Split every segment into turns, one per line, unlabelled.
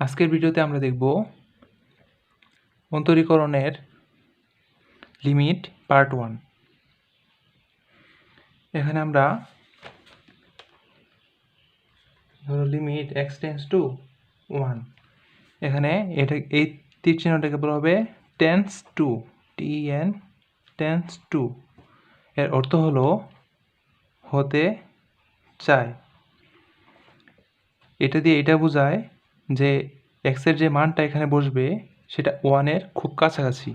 আজকের ভিডিওতে আমরা দেখব অন্তরীকরণের লিমিট পার্ট 1। এখানে আমরা ধরো লিমিট x টেন্ডস টু 1, এখানে এই তীর চিহ্নটাকে বলা হবে tends to, TN tends to. এর অর্থ হলো হতে চায়। এটা দিয়ে এটা বোঝায় যে x এর যে মানটা এখানে বসবে সেটা 1-এর খুব কাছাকাছি।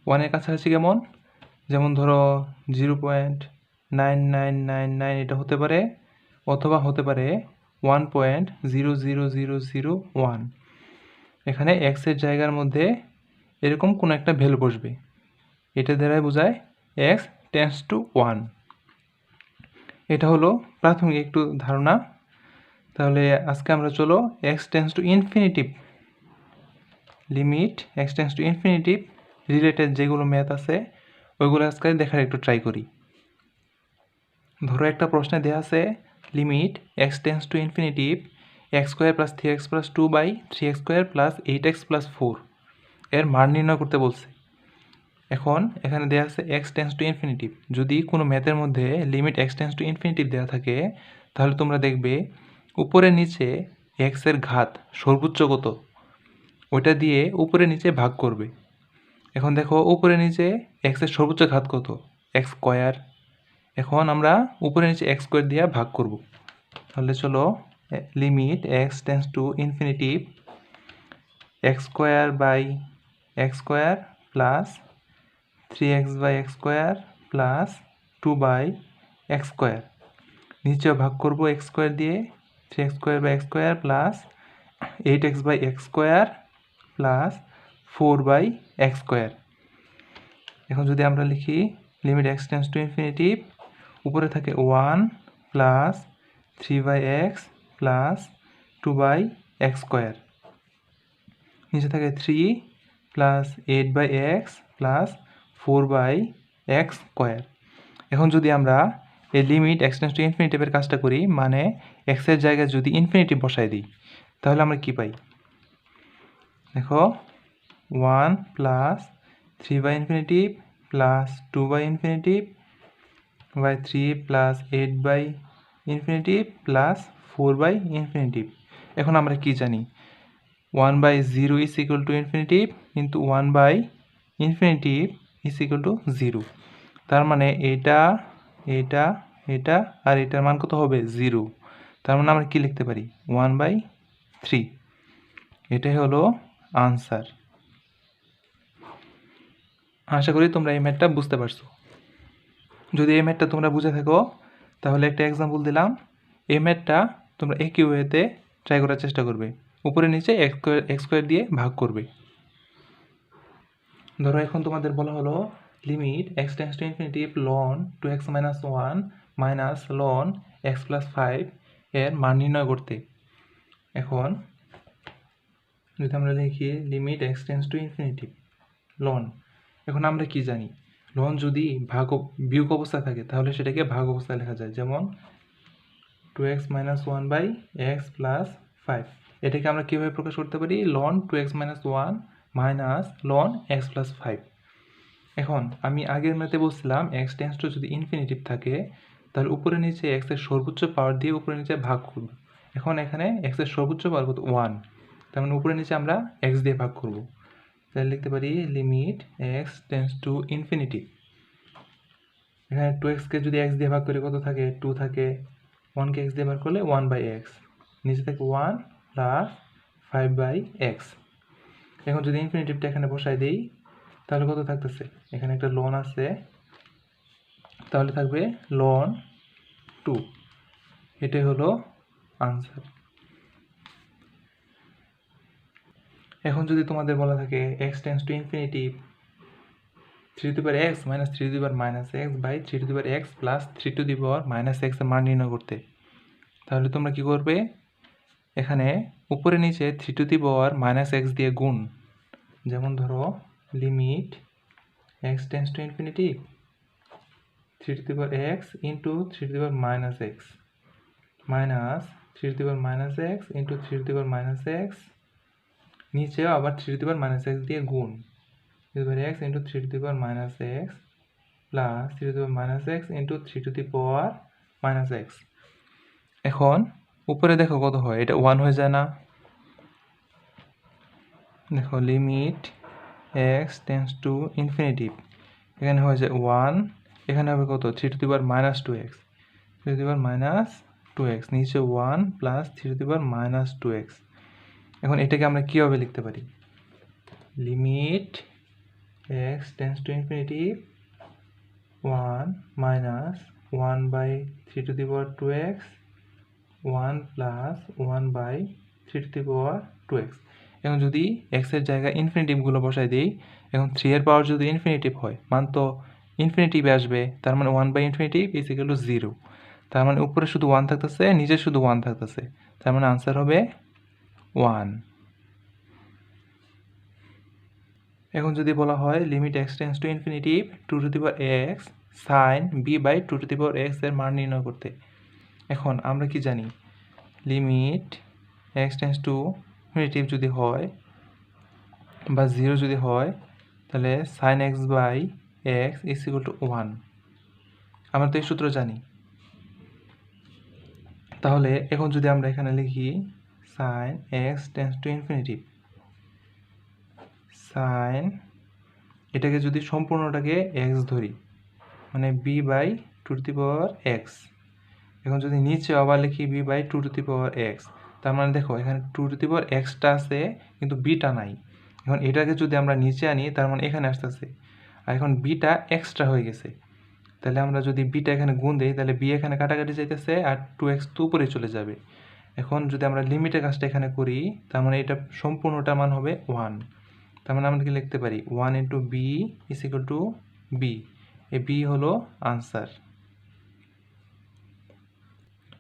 1-এর কাছাকাছি কেমন? যেমন ধরো 0.9999 এটা হতে পারে, অথবা হতে পারে 1.00001। এখানে x এর জায়গার মধ্যে এরকম কোনো একটা ভ্যালু বসবে, এটা দ্বারাই বোঝায় x টেন্ডস টু 1। এটা হলো প্রাথমিক একটু ধারণা। তাহলে আজকে আমরা চলো x tends to infinitive, limit x tends to infinitive related যেগুলো ম্যাথ আছে ওইগুলো আজকে দেখার একটু ট্রাই করি। ধরো একটা প্রশ্নে দেওয়া আছে limit x tends to infinitive x² + 3x + 2/3x² + 8x + 4 এর মান নির্ণয় করতে বলছে। এখন এখানে দেওয়া আছে x টেন্ডস টু ইনফিনিটিভ। যদি কোনো ম্যাথের মধ্যে limit x tends to infinitive দেওয়া থাকে তাহলে তোমরা দেখবে উপরে নিচে x এর ঘাত সর্বোচ্চ কত ওইটা দিয়ে উপরে নিচে ভাগ করবে। এখন দেখো উপরে নিচে x এর সর্বোচ্চ ঘাত কত, x²। এখন আমরা উপরে নিচে x² দিয়ে ভাগ করব। তাহলে চলো limit x tends to infinitive x² plus 3x/x² plus 2/x², নিচেও ভাগ করব x² দিয়ে 3x²/x² plus 8x/x² plus 4/x²। এখন যদি আমরা লিখি limit x tends to infinitive, উপরে থাকে 1 প্লাস 3/x প্লাস 2/x², নিচে থাকে 3 প্লাস 8/x প্লাস 4/x²। এখন যদি আমরা এই লিমিট x টেন্ডস টু ইনফিনিটিভের কাজটা করি, মানে x এর জায়গায় যদি ইনফিনিটিভ বসাই দিই তাহলে আমরা কি পাই? দেখো 1 প্লাস 3/ইনফিনিটিভ প্লাস 2/ইনফিনিটিভ বাই 3 প্লাস 8/ইনফিনিটিভ প্লাস 4/ইনফিনিটিভ। এখন আমরা কি জানি? 1/0 ইজ ইকুয়াল টু ইনফিনিটিভ কিন্তু 1/ইনফিনিটিভ ইজ ইকুয়াল টু 0। তার মানে এটা এটা এটা আর এটার মান কত হবে? 0। তার মানে আমরা কি লিখতে পারি? 1/3। এটাই হলো আনসার। আশা করি তোমরা এই ম্যাথটা বুঝতে পারছো। যদি এই ম্যাথটা তোমরা বুঝে থাকো তাহলে একটা এক্সাম্পল দিলাম, এই ম্যাথটা তোমরা একই ওয়েতে ট্রাই করার চেষ্টা করবে। উপরে নিচে x² দিয়ে ভাগ করবে। ধরো এখন তোমাদের বলা হলো limit x tends to infinitive ln 2x - 1 minus ln x + 5 এর মান নির্ণয় করতে। এখন যদি আমরা লিখি limit x tends to infinitive ln, এখন আমরা কি জানি? ln যদি বিয়োগ অবস্থায় থাকে তাহলে সেটাকে ভাগ অবস্থায় লেখা যায়, যেমন 2x - 1/x + 5। এটাকে আমরা কীভাবে প্রকাশ করতে পারি? ln 2x - 1 minus ln x + 5। এখন আমি আগের ম্যাথে বলছিলাম x টেন্ডস টু যদি ইনফিনিটিভ থাকে তাহলে উপরে নিচে x এর সর্বোচ্চ পাওয়ার দিয়ে উপরে নিচে ভাগ করব। এখন এখানে x এর সর্বোচ্চ পাওয়ার কত? 1। তার মানে উপরে নিচে আমরা x দিয়ে ভাগ করব। তাহলে লিখতে পারি limit x tends to infinitive. এখানে 2x-কে যদি x দিয়ে ভাগ করি কত থাকে? 2 থাকে। 1-কে x দিয়ে ভাগ করলে 1/x, নিচে থাকে 1 প্লাস 5/x। এখন যদি ইনফিনিটিভটা এখানে বসাই দিই তাহলে কত থাকতেছে? এখানে একটা ln আছে, তাহলে থাকবে ln 2। এটাই হলো আনসার। এখন যদি তোমাদের বলা থাকে x tends to infinitive 3x - 3x/3x plus 3x এর মান নির্ণয় করতে, তাহলে তোমরা কি করবে? এখানে উপরে নিচে 3x দিয়ে গুণ। যেমন ধরো limit x tends to infinitive 3x into 3x minus 3x into 3x নিচেও আবার 3 দিয়ে গুণ, 3 x into 3 plus 3 x into 3 x। এখন উপরে দেখো কত হয়, এটা 1 হয়ে যায় না? দেখো limit x tends to infinitive, এখানে হয়ে যায় 1, এখানে হবে কত 3 2x, নিচে 1 প্লাস 3 এখন এটাকে আমরা কীভাবে লিখতে পারি? Limit x tends to infinitive 1 minus 1/3 1 plus 1/3 এখন যদি x এর জায়গায় ইনফিনিটিভগুলো বসাই দিই, এখন 3 এর পাওয়ার যদি ইনফিনিটিভ হয়, মান তো ইনফিনিটিভে আসবে, তার মানে 1/0, তার মানে উপরে শুধু 1 থাকতেছে, নিচে শুধু 1 থাকতেছে, তার মানে আনসার হবে 1। এখন যদি বলা হয় limit x tends to infinitive 2x sin b/2x এর মান নির্ণয় করতে। এখন আমরা কি জানি, limit x tends to infinitive যদি হয় বা 0 যদি হয়, তাহলে sin x/x is equal two 1। আমরা তো এই সূত্র জানি। তাহলে এখন যদি আমরা এখানে লিখি sin x tends to infinitive, sin এটাকে যদি সম্পূর্ণটাকে x ধরি, মানে b/2x। এখন যদি নিচে আবার লিখি b/2x, তার মানে দেখো এখানে 2x আছে কিন্তু bটা নাই। এখন এটাকে যদি আমরা নিচে আনি, তার মানে এখানে আসতেছে, আর এখন bটা এক্সট্রা হয়ে গেছে। তাহলে আমরা যদি bটা এখানে গুণ দিই, তাহলে b এখানে কাটাকাটি যাইতেছে আর 2x তো উপরে চলে যাবে। এখন যদি আমরা লিমিটের কাজটা এখানে করি, তার মানে এটা সম্পূর্ণটার মান হবে 1। তার মানে আমরা কি লিখতে পারি 1 into b is equal two b। এই b হলো আনসার।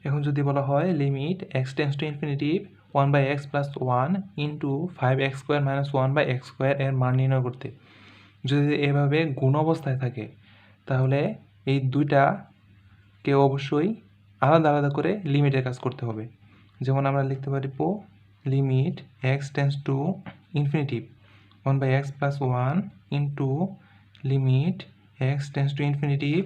এখন যদি বলা হয় limit x tends to infinitive 1/x plus 1 into 5x² minus 1/x² এর মান নির্ণয় করতে। যদি এভাবে গুণ অবস্থায় থাকে, তাহলে এই দুইটাকে অবশ্যই আলাদা আলাদা করে লিমিটের কাজ করতে হবে। যেমন আমরা লিখতে পারি limit x tends to infinitive 1/x plus 1 into limit x tends to infinitive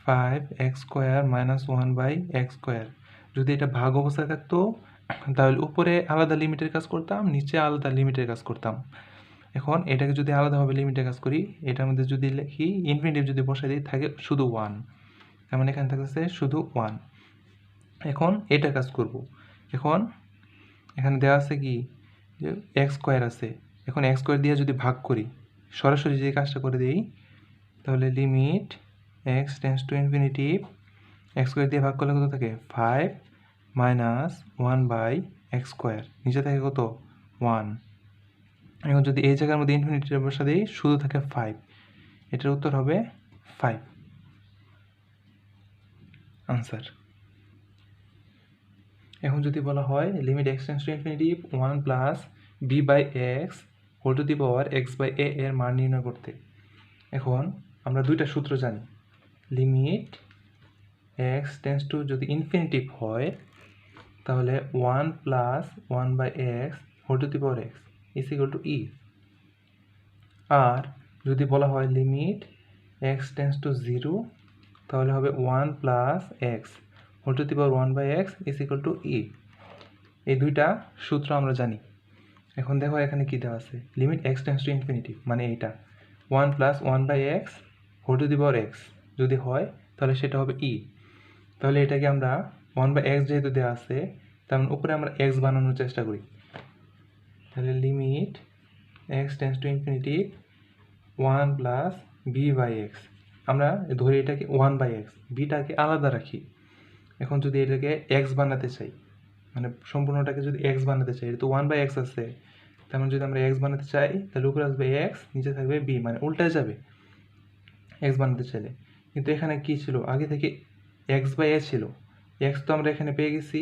5x² minus 1/x²। যদি এটা ভাগ অবস্থায় থাকতো, তাহলে উপরে আলাদা লিমিটের কাজ করতাম, নিচে আলাদা লিমিটের কাজ করতাম। এখন এটাকে যদি আলাদাভাবে লিমিটের কাজ করি, এটার মধ্যে যদি লিখি ইনফিনিটিভ যদি বসাই দিই, থাকে শুধু 1, তার মানে এখানে থাকতেছে শুধু 1। এখন এটা কাজ করব। এখন এখানে দেওয়া আছে কি যে x² আছে, এখন x² দিয়ে যদি ভাগ করি, সরাসরি যে কাজটা করে দিই, তাহলে limit x tends to infinitive x² দিয়ে ভাগ করলে কত থাকে 5 মাইনাস 1/x², নিচে থাকে কত 1। এখন যদি এই জায়গার মধ্যে ইনফিনিটির বসা দিই, শুধু থাকে 5, এটার উত্তর হবে 5 আনসার। এখন যদি বলা হয় limit x tends to infinitive 1 plus b/x whole to the power x/a এর মান নির্ণয় করতে। এখন আমরা দুইটা সূত্র জানি, লিমিট x টেন্ডস টু যদি ইনফিনিটিভ হয়, তাহলে 1 plus 1/x whole to the power x is equal to e। আর যদি বলা হয় লিমিট x টেন্ডস টু 0, তাহলে হবে 1 plus x whole to the power 1/x is equal to e। এই দুইটা সূত্র আমরা জানি। এখন দেখো এখানে কি দেওয়া আছে, limit x tends to infinitive মানে এইটা 1 plus 1/x whole to the power x যদি হয়, তাহলে সেটা হবে e। তাহলে এটাকে আমরা 1/x যেহেতু দেওয়া আছে, তার মানে উপরে আমরা x বানানোর চেষ্টা করি। তাহলে limit x tends to infinitive 1 plus b/x, আমরা ধরি এটাকে 1/x, বিটাকে আলাদা রাখি। এখন যদি এটাকে x বানাতে চাই, মানে সম্পূর্ণটাকে যদি x বানাতে চাই, এটা তো 1/x আছে, তার মানে যদি আমরা x বানাতে চাই, তাহলে উপরে আসবে x, নিচে থাকবে b, মানে উল্টায় যাবে x বানাতে চাইলে। কিন্তু এখানে কি ছিল, আগে থেকে x/a ছিল, x তো আমরা এখানে পেয়ে গেছি,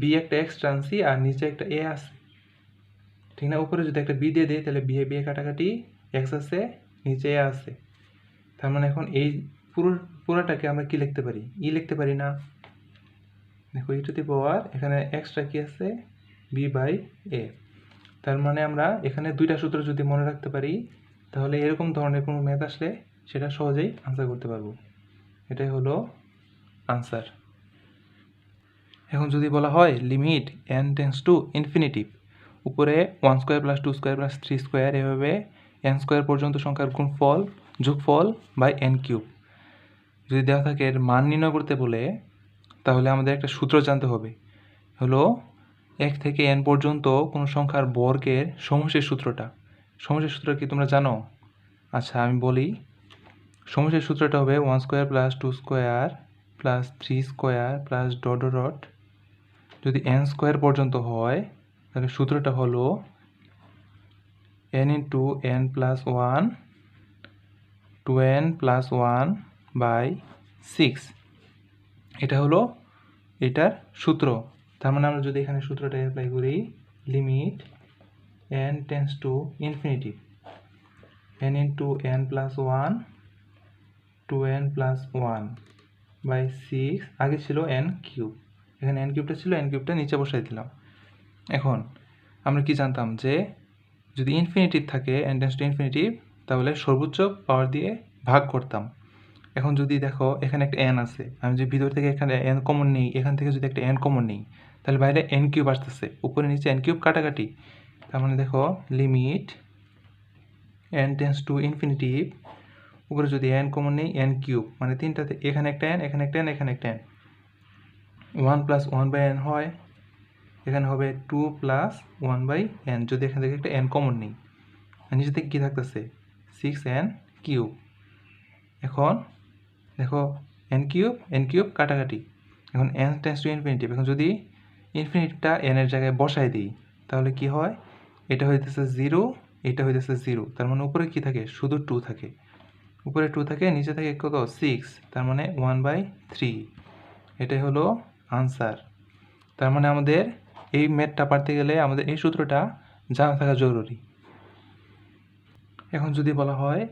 b একটা x টানছি আর নিচে একটা a আছে, ঠিক না? উপরে যদি একটা b দিয়ে দিই, তাহলে b কাটাকাটি x আছে, নিচে a আছে, তার মানে এখন এই পুরোটাকে আমরা কি লিখতে পারি, ই লিখতে পারি না? দেখো e টু দি পাওয়ার এখানে এক্সট্রা কি আছে b/a, তার মানে আমরা এখানে দুইটা সূত্র যদি মনে রাখতে পারি তাহলে এরকম ধরনের কোনো ম্যাথ আসলে সেটা সহজেই আনসার করতে পারবো। এটাই হলো আনসার। এখন যদি বলা হয় limit n tends to infinity, উপরে 1 square plus 2 square plus 3 square এভাবে n স্কোয়ার পর্যন্ত সংখ্যার গুণফল যোগফল বাই n কিউব যদি দেওয়া থাকে এর মান নির্ণয় করতে বলে, তাহলে আমাদের একটা সূত্র জানতে হবে, হলো 1 থেকে n পর্যন্ত কোনো সংখ্যার বর্গের সমষ্টির সূত্রটা। সমষ্টির সূত্র কি তোমরা জানো? আচ্ছা আমি বলি, সমষ্টির সূত্রটা হবে 1 square plus 2 square plus 3 square plus dot dot dot, যদি n স্কোয়ার পর্যন্ত হয় তাহলে সূত্রটা হলো n into n plus 1 2n plus 1 by 6। এটা হলো এটার সূত্র। তার মানে আমরা যদি এখানে সূত্রটা অ্যাপ্লাই করি, limit n tends to infinity n into n plus 1 2n plus 1 by 6, আগে ছিল n কিউব, এখানে n কিউবটা ছিল, n কিউবটা নিচে বসাই দিলাম। এখন আমরা কি জানতাম যে যদি ইনফিনিটিভ থাকে n টেন্ডস টু ইনফিনিটিভ তাহলে সর্বোচ্চ পাওয়ার দিয়ে ভাগ করতাম। এখন যদি দেখো এখানে একটা n আছে, আমি যদি ভিতর থেকে এখানে n কমন নিই, এখান থেকে যদি একটা n কমন নিই তাহলে বাইরে n কিউব আসতেছে, উপরে নিচে n কিউব কাটাকাটি। তার মানে দেখো limit n tends to infinitive, উপরে যদি n কমন নিই n কিউব, মানে তিনটাতে এখানে একটা n এখানে একটা n এখানে একটা n, 1 প্লাস 1 বাই n হয়, এখানে হবে 2 প্লাস 1 বাই n যদি এখান থেকে একটা n কমন নিই, নিচে থেকে কী থাকতেছে 6n কিউব। এখন দেখো n কিউব কাটাকাটি, এখন n টেন্ডস টু ইনফিনিটিভ, এখন যদি ইনফিনিটিভটা n এর জায়গায় বসাই দিই তাহলে কি হয়, এটা হইতেছে 0, এটা হইতেছে 0, তার মানে উপরে কি থাকে শুধু 2 থাকে, উপরে 2 থাকে, নিচে থাকে কত 6, তার মানে 1/3। এটাই হলো আনসার। তার মানে আমাদের এই ম্যাথটা পারতে গেলে আমাদের এই সূত্রটা জানা থাকা জরুরি। এখন যদি বলা হয়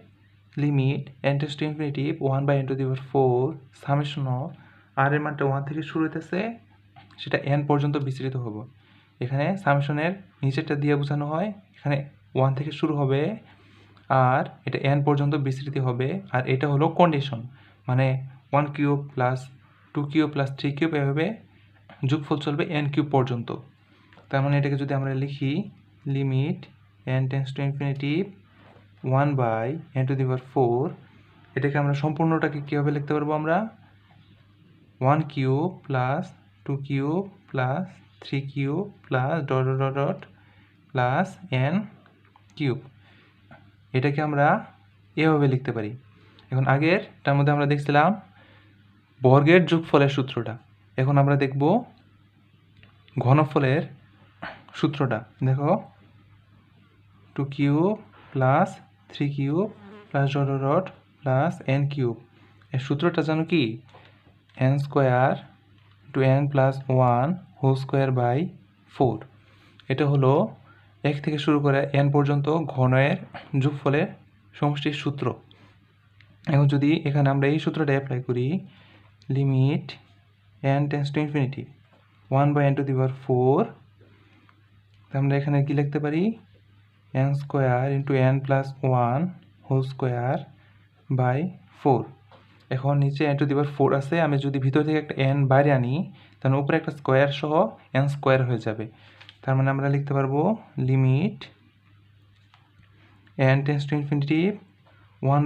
limit n tends to infinity 1/n⁴ summation of r এর মানটা 1 থেকে শুরু হইতেছে, সেটা n পর্যন্ত বিস্তৃত হবে। এখানে সামেশনের নিচেরটা দিয়ে বোঝানো হয়, এখানে 1 থেকে শুরু হবে আর এটা n পর্যন্ত বিস্তৃতি হবে, আর এটা হলো কন্ডিশন, মানে 1 cube plus 2 cube plus 3 cube এভাবে যোগফল চলবে n কিউব পর্যন্ত। তার মানে এটাকে যদি আমরা লিখি limit n tends to infinity 1/n⁴, এটাকে আমরা সম্পূর্ণটাকে কীভাবে লিখতে পারবো, আমরা 1 cube plus 2 cube plus 3 cube plus dot dot dot plus n cube, এটাকে আমরা এভাবে লিখতে পারি। এখন আগেরটার মধ্যে আমরা দেখছিলাম বর্গের যোগফলের সূত্রটা, এখন আমরা দেখব ঘনফলের সূত্রটা। দেখো 2 cube plus 3 cube plus dot dot dot plus n cube, এর সূত্রটা জানো কি, n square to n plus 1 whole square by 4। এটা হলো 1 থেকে শুরু করে n পর্যন্ত ঘনের যোগফলের সমষ্টির সূত্র। এখন যদি এখানে আমরা এই সূত্রটা অ্যাপ্লাই করি, limit n tends to infinity 1/n⁴, আমরা এখানে কি লিখতে পারি n square into n plus 1 whole square by 4। এখন নিচে n⁴ আছে, আমি যদি ভিতর থেকে একটা n বাইরে আনি তাহলে উপরে একটা স্কোয়ার সহ n স্কোয়ার হয়ে যাবে। তার মানে আমরা লিখতে পারবো limit n tends to infinity 1/n⁴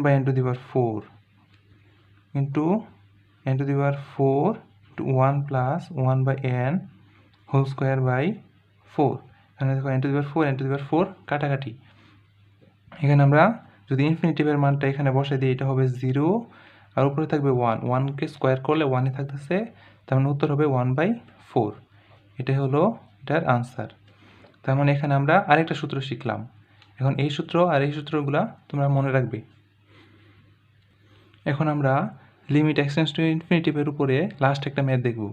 into n⁴ to 1 plus 1/n whole square by 4। এখানে দেখো n⁴ কাটাকাটি, এখানে আমরা যদি ইনফিনিটিভের মানটা এখানে বসে দিই এটা হবে 0 আর উপরে থাকবে 1, 1কে স্কোয়ার করলে 1ই থাকতেছে, তার মানে উত্তর হবে 1/4। এটাই হলো এটার আনসার। তার মানে এখানে আমরা আরেকটা সূত্র শিখলাম। এখন এই সূত্র আর এই সূত্রগুলা তোমরা মনে রাখবে। এখন আমরা লিমিট x টেন্ডস টু ইনফিনিটিভের উপরে লাস্ট একটা ম্যাথ দেখব।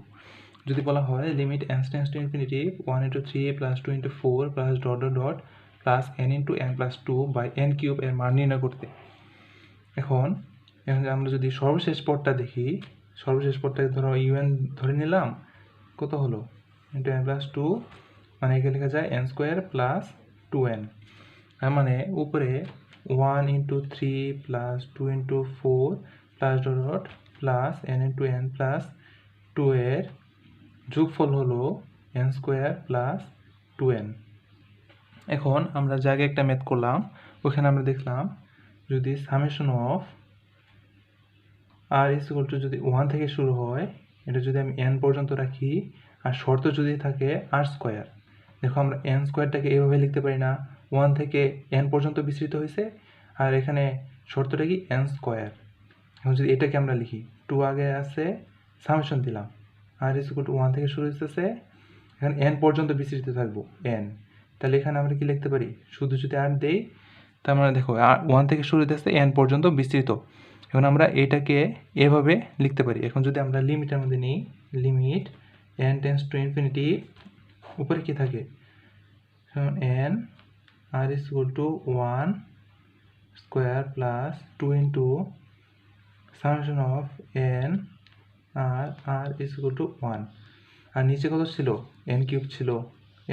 যদি বলা হয় limit n tends to infinity 1/3 plus 2/4 plus dot dot dot plus n/n+2/n³ এর মান নির্ণয় করতে। এখন আমরা যদি সর্বশেষ পদটা দেখি, সর্বশেষ পদটাকে ধরো un ধরে নিলাম, কত হলো n+2, মানে একে লেখা যায় n² প্লাস 2n, তার মানে উপরে 1 into 3 plus 2 into 4 plus dot plus n into n plus 2 এর যোগফল হলো n স্কোয়ার প্লাস 2n। এখন আমরা যে আগে একটা ম্যাথ করলাম ওখানে আমরা দেখলাম যদি summation of r is equal to যদি 1 থেকে শুরু হয়, এটা যদি আমি n পর্যন্ত রাখি আর শর্ত যদি থাকে r স্কোয়ার, দেখো আমরা n স্কোয়ারটাকে এইভাবে লিখতে পারি না, 1 থেকে n পর্যন্ত বিস্তৃত হয়েছে আর এখানে শর্তটা কি n স্কোয়ার। এখন যদি এটাকে আমরা লিখি 2 আগে আছে সামেশন দিলাম আর ইজ ইকুয়াল টু 1 থেকে শুরু হচ্ছে, এখানে n পর্যন্ত বিস্তৃত থাকবো n, তাহলে এখানে আমরা কি লিখতে পারি শুধু যদি r দেই, তার মানে দেখো 1 থেকে শুরু হচ্ছে n পর্যন্ত বিস্তৃত। এখন আমরা এইটাকে এভাবে লিখতে পারি। এখন যদি আমরা লিমিটের মধ্যে নিই, limit n tends to infinity, উপরে কি থাকে n r is equal to 1 square plus 2 into summation of n r is equal to 1, আর নিচে কত ছিল n কিউব ছিল,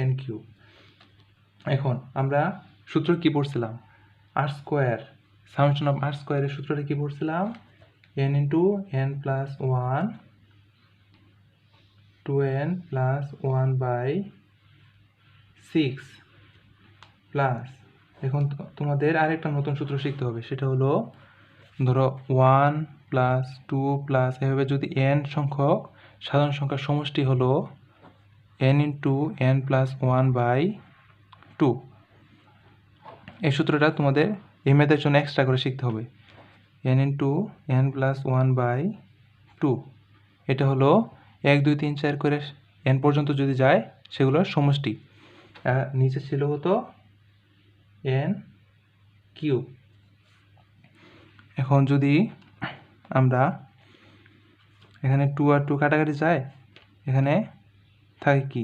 n কিউব। এখন আমরা সূত্র কি পড়ছিলাম r square, summation of r স্কোয়ারের সূত্রটা কি পড়ছিলাম n into n plus 1 2n plus 1 by 6 plus, এখন তোমাদের আরেকটা নতুন সূত্র শিখতে হবে, সেটা হলো ধরো 1 প্লাস 2 প্লাস এভাবে যদি n সংখ্যক সাধারণ সংখ্যার সমষ্টি হলো n into n plus 1 by 2, এই সূত্রটা তোমাদের এই ম্যাথের জন্য এক্সট্রা করে শিখতে হবে। n into n plus 1 by 2, এটা হলো 1 2 3 4 করে n পর্যন্ত যদি যায় সেগুলোর সমষ্টি, নিচে ছিল হতো n কিউব। এখন যদি আমরা এখানে 2 আর 2 কাটাকাটি যায়, এখানে থাকে কি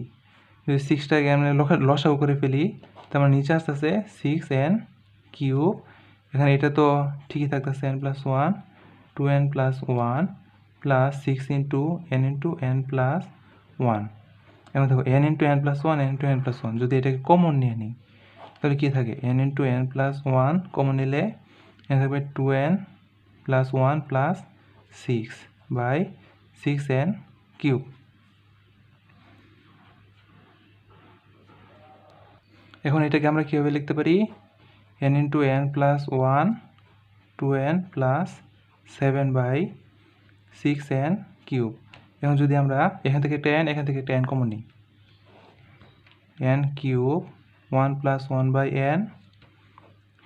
যদি 6টাকে আমরা লসাগু করে ফেলি, তার মানে নিচে আসতেছে 6n কিউব, এখানে এটা তো ঠিকই থাকতেছে n plus 1 2n plus 1 plus 6 into n plus 1। এখন দেখো n into n plus 1 n into n plus 1, যদি এটাকে কমন নিয়ে নিই তাহলে কী থাকে n into n plus 1 common নিলে এখানে থাকবে 2n plus 1 plus 6 by 6n cube. এখন এটাকে আমরা কীভাবে লিখতে পারি n into n plus 1 2n plus 7 by 6n cube. এখন যদি আমরা এখান থেকে একটা n এখান থেকে একটা n কমন নিই, n cube 1 plus 1 by n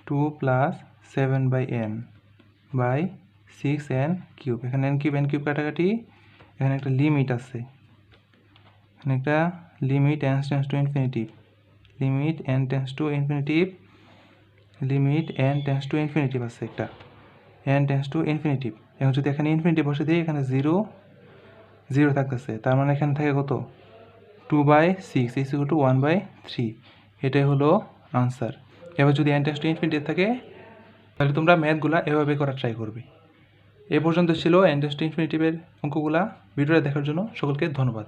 2 plus 7 by n by 6n cube. এখানে n কিউব কাটাকাটি, এখানে একটা লিমিট আছে, এখানে একটা limit n tends to infinitive, limit n tends to infinitive, limit n tends to infinitive আছে একটা n টেন্স টু ইনফিনিটিভ। এখন যদি এখানে ইনফিনিটিভ বসে দিই, এখানে 0 0 থাকতেছে, তার মানে এখানে থাকে কত 2/6 is equal to 1/3, এটাই হলো আনসার। এবার যদি n টেন্স টু ইনফিনিটিভ থাকে তাহলে তোমরা ম্যাথগুলা এভাবে করা ট্রাই করবে। এ পর্যন্ত ছিল n টেন্স টু ইনফিনিটিভের অঙ্কগুলা। ভিডিওটা দেখার জন্য সকলকে ধন্যবাদ।